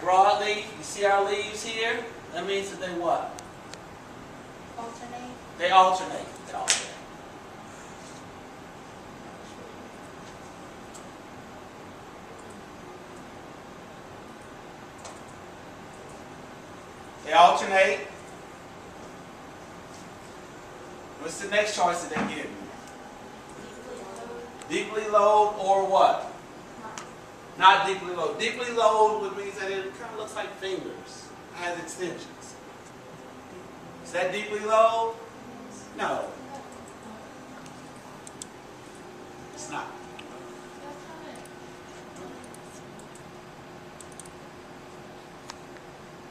broadleaf. You see our leaves here? That means that they what? Alternate. They alternate. They alternate. They alternate. What's the next choice that they give you? Deeply load or what? Not deeply load. Deeply load would mean that it kind of looks like fingers. It has extensions. Is that deeply load? No. It's not.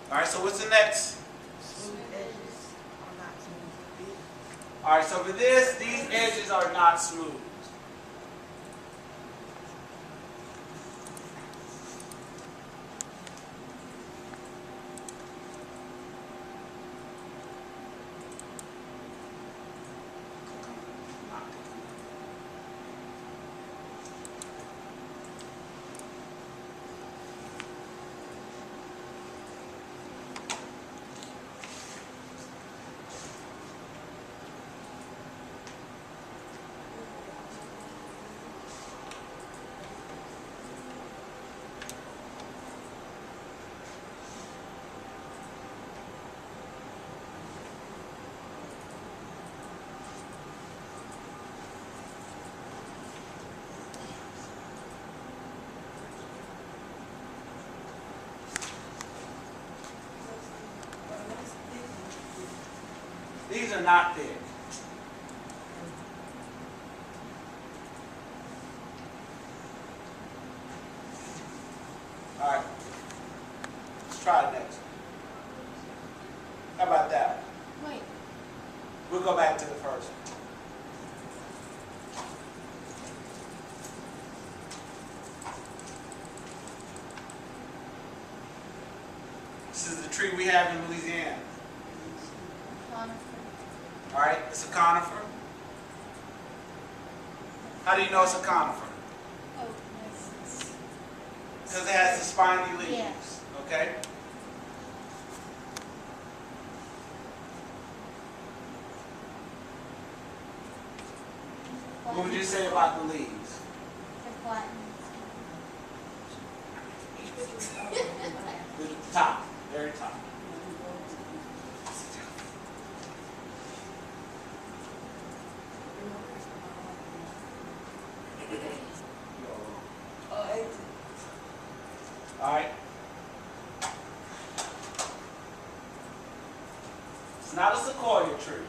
All right, so what's the next? Smooth edges are not smooth. All right, so for this, these edges are not smooth. These are not thick. All right. Let's try the next one. How about that? Wait. We'll go back to the first one. This is the tree we have in Louisiana. Conifer. All right, it's a conifer. How do you know it's a conifer? Oh, yes. Because it has the spiny leaves. Yeah. Okay? What would you say about the leaves? They're flattened. The top, very top. All right. It's not a sequoia tree.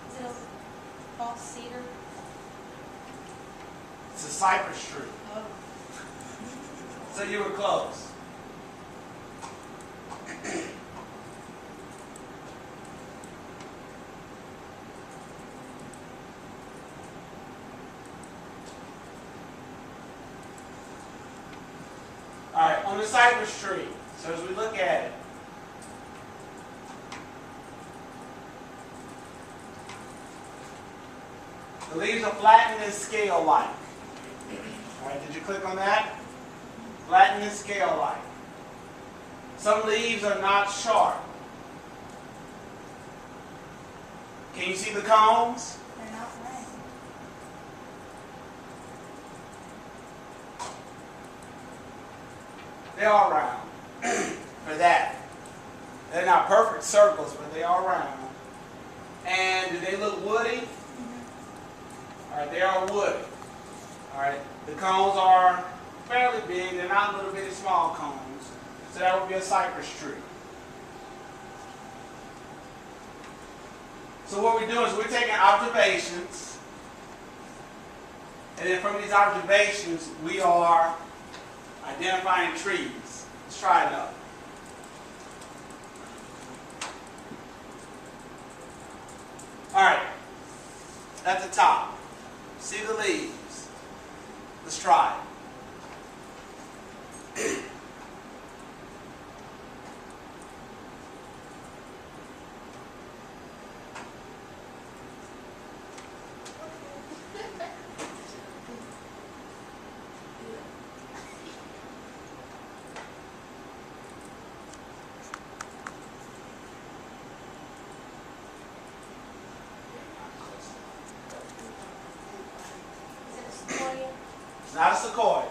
Is it a false cedar? It's a cypress tree. Oh. So you were close. All right, on the cypress tree. So as we look at it, the leaves are flattened and scale-like. All right, did you click on that? Flattened and scale-like. Some leaves are not sharp. Can you see the cones? They're not round. They are round for that. They're not perfect circles, but they are round. And do they look woody? All right, they are woody. All right, the cones are fairly big. They're not little bitty small cones. So that would be a cypress tree. So what we're doing is we're taking observations, and then from these observations we are identifying trees. Let's try it up. It's not a sequoia.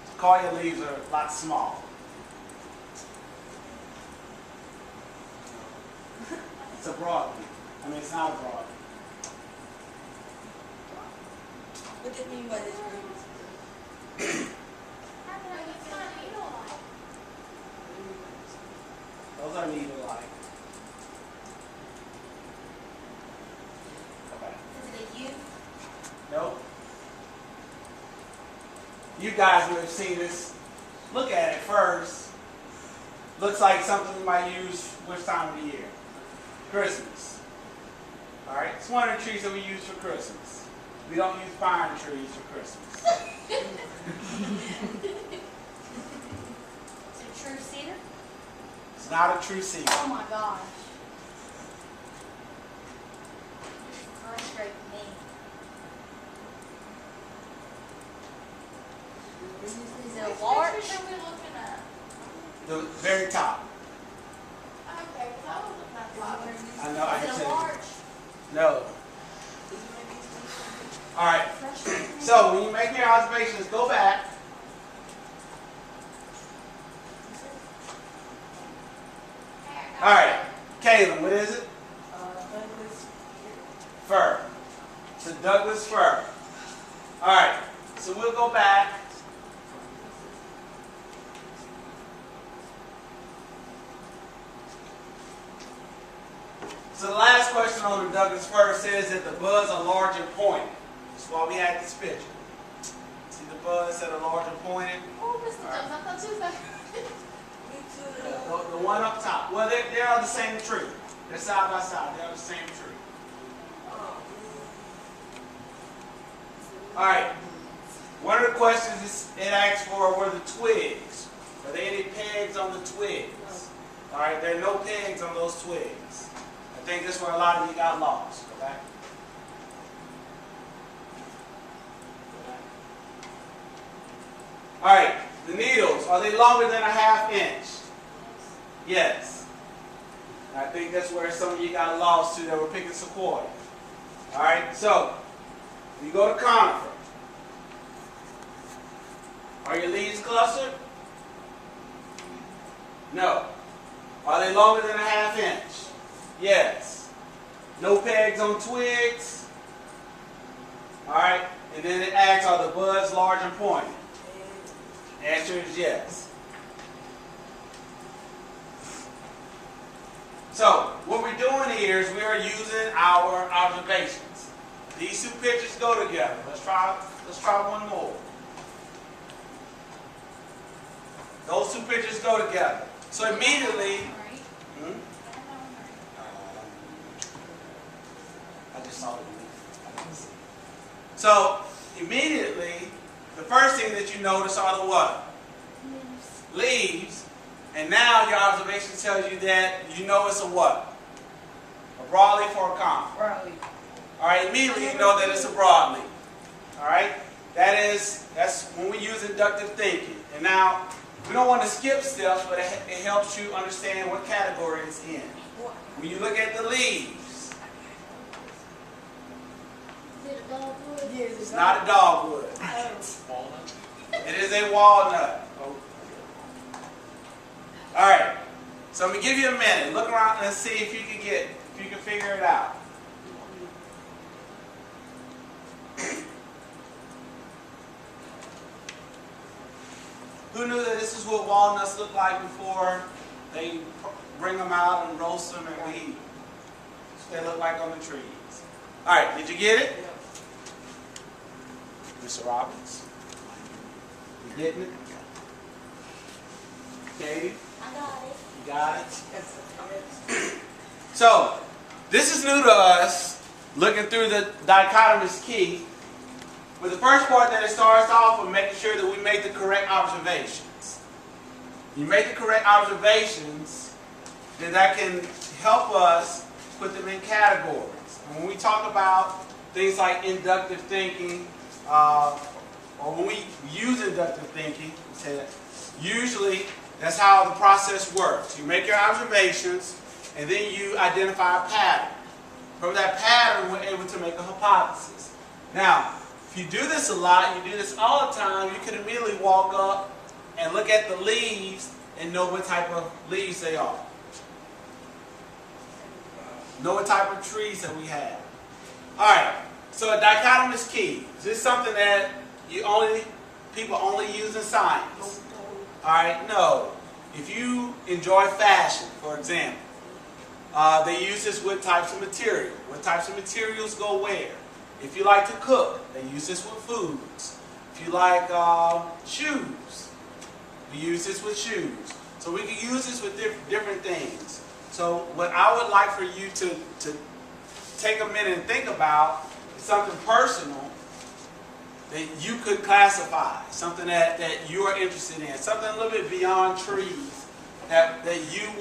Sequoia leaves are a lot small. It's a broadleaf. I mean, it's not a broadleaf. What do you mean by this green? Those are needle-like. Okay. Is it a U? Nope. You guys would have seen this. Look at it first. Looks like something we might use which time of the year? Christmas. All right. It's one of the trees that we use for Christmas. We don't use pine trees for Christmas. Is it a true cedar? It's not a true cedar. Oh my gosh. Frustrating me. Is it a larch? Which pictures are we looking at? The very top. Okay, because I was looking at the bottom. I know. I Is can it a tell you. larch? No. All right. Frustrating me. So when you make your observations, go back. All right. Caleb, what is it? Fir. It's a Douglas fir. All right. So we'll go back. So the last question on the Douglas fir says that the buds are large and pointed. That's why we had this picture. See the buds that are large and pointed? Oh, Mr. Jones, I thought you was like, The one up top. Well, they're on the same tree. They're side by side. They're on the same tree. All right. One of the questions it asks for were the twigs. Are there any pegs on the twigs? All right. There are no pegs on those twigs. I think that's where a lot of you got lost. Okay. All right. The needles, are they longer than a ½ inch? Yes. I think that's where some of you got lost too that were picking sequoia. All right, so you go to conifer. Are your leaves clustered? No. Are they longer than a ½ inch? Yes. No pegs on twigs? All right, and then it asks, are the buds large and pointed? Answer is yes. So, what we're doing here is we are using our observations. These two pictures go together. Let's try one more. Those two pictures go together. So immediately, I just saw it. So immediately, the first thing that you notice are the what? Leaves. And now your observation tells you that you know it's a what? A broadleaf or a conifer? Broadleaf. All right, immediately you know that it's a broadleaf. All right? That's when we use inductive thinking. And now, we don't want to skip steps, but it helps you understand what category it's in. When you look at the leaves, Is it a dogwood? it's not a dogwood. walnut. It is a walnut. All right. So I'm gonna give you a minute. Look around and see if you can figure it out. Who knew that this is what walnuts look like before they bring them out and roast them and we eat them? That's what they look like on the trees. All right. Did you get it? Mr. Roberts? You getting it? Katie? I got it. You got it? So, this is new to us, looking through the dichotomous key. But the first part that it starts off with making sure that we make the correct observations. You make the correct observations, then that can help us put them in categories. And when we talk about things like inductive thinking, or when we use inductive thinking, usually that's how the process works. You make your observations, and then you identify a pattern. From that pattern, we're able to make a hypothesis. Now, If you do this a lot, you do this all the time, you can immediately walk up and look at the leaves and know what type of leaves they are. Know what type of trees that we have. Alright, so a dichotomous key. Is this something that people only use in science? Alright, no. If you enjoy fashion, for example, they use this with types of material. What types of materials go where? If you like to cook, they use this with foods. If you like shoes, we use this with shoes. So we can use this with different things. So what I would like for you to take a minute and think about is something personal that you could classify, something that you are interested in, something a little bit beyond trees that you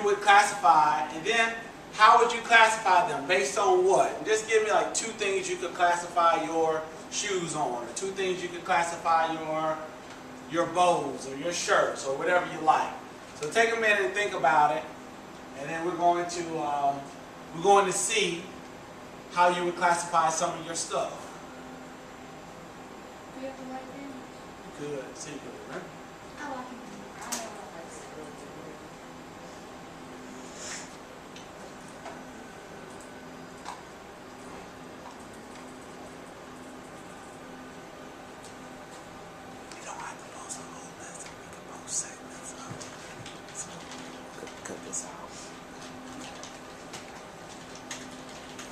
would classify, and then how would you classify them? Based on what? And just give me like 2 things you could classify your shoes on, or 2 things you could classify your bows or your shirts or whatever you like. So take a minute and think about it, and then we're going to see how you would classify some of your stuff. We have to write down. You could, secretly, right?